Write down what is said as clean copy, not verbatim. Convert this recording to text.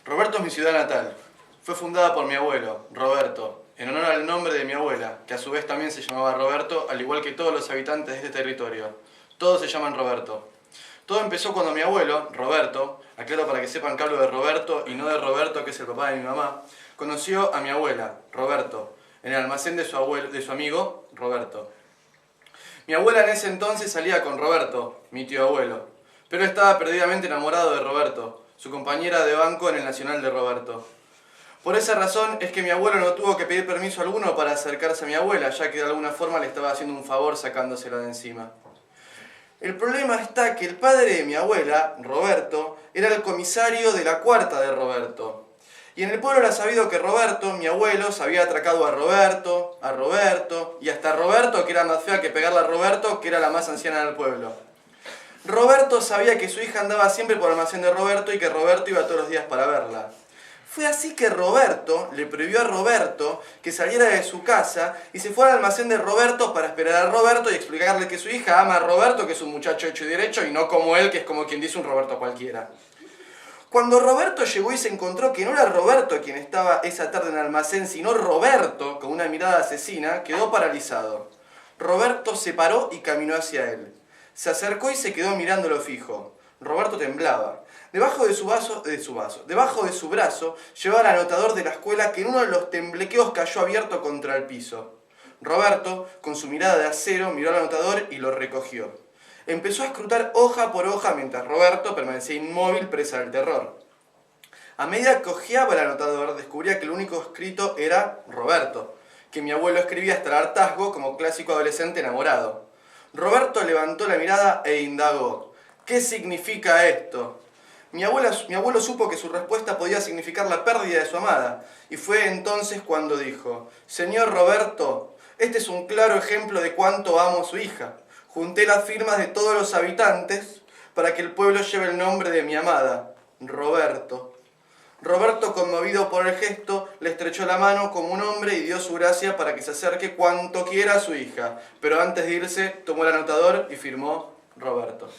Roberto es mi ciudad natal. Fue fundada por mi abuelo, Roberto, en honor al nombre de mi abuela, que a su vez también se llamaba Roberto, al igual que todos los habitantes de este territorio. Todos se llaman Roberto. Todo empezó cuando mi abuelo, Roberto, aclaro para que sepan que hablo de Roberto y no de Roberto, que es el papá de mi mamá, conoció a mi abuela, Roberto, en el almacén de su amigo, Roberto. Mi abuela en ese entonces salía con Roberto, mi tío abuelo, pero estaba perdidamente enamorado de Roberto, su compañera de banco en el Nacional de Roberto. Por esa razón es que mi abuelo no tuvo que pedir permiso alguno para acercarse a mi abuela, ya que de alguna forma le estaba haciendo un favor sacándosela de encima. El problema está que el padre de mi abuela, Roberto, era el comisario de la cuarta de Roberto. Y en el pueblo era sabido que Roberto, mi abuelo, se había atracado a Roberto, y hasta a Roberto, que era más fea que pegarle a Roberto, que era la más anciana del pueblo. Roberto sabía que su hija andaba siempre por el almacén de Roberto y que Roberto iba todos los días para verla. Fue así que Roberto le prohibió a Roberto que saliera de su casa y se fuera al almacén de Roberto para esperar a Roberto y explicarle que su hija ama a Roberto, que es un muchacho hecho y derecho, y no como él, que es como quien dice un Roberto cualquiera. Cuando Roberto llegó y se encontró que no era Roberto quien estaba esa tarde en el almacén, sino Roberto, con una mirada asesina, quedó paralizado. Roberto se paró y caminó hacia él. Se acercó y se quedó mirándolo fijo. Roberto temblaba. Debajo de su brazo, llevaba el anotador de la escuela que en uno de los temblequeos cayó abierto contra el piso. Roberto, con su mirada de acero, miró al anotador y lo recogió. Empezó a escrutar hoja por hoja mientras Roberto permanecía inmóvil, presa del terror. A medida que hojeaba el anotador, descubría que el único escrito era Roberto, que mi abuelo escribía hasta el hartazgo como clásico adolescente enamorado. Roberto levantó la mirada e indagó: ¿qué significa esto? Mi abuelo supo que su respuesta podía significar la pérdida de su amada, y fue entonces cuando dijo: Señor Roberto, este es un claro ejemplo de cuánto amo a su hija. Junté las firmas de todos los habitantes para que el pueblo lleve el nombre de mi amada, Roberto. Roberto, conmovido por el gesto, le estrechó la mano como un hombre y dio su gracia para que se acerque cuanto quiera a su hija, pero antes de irse tomó el anotador y firmó Roberto.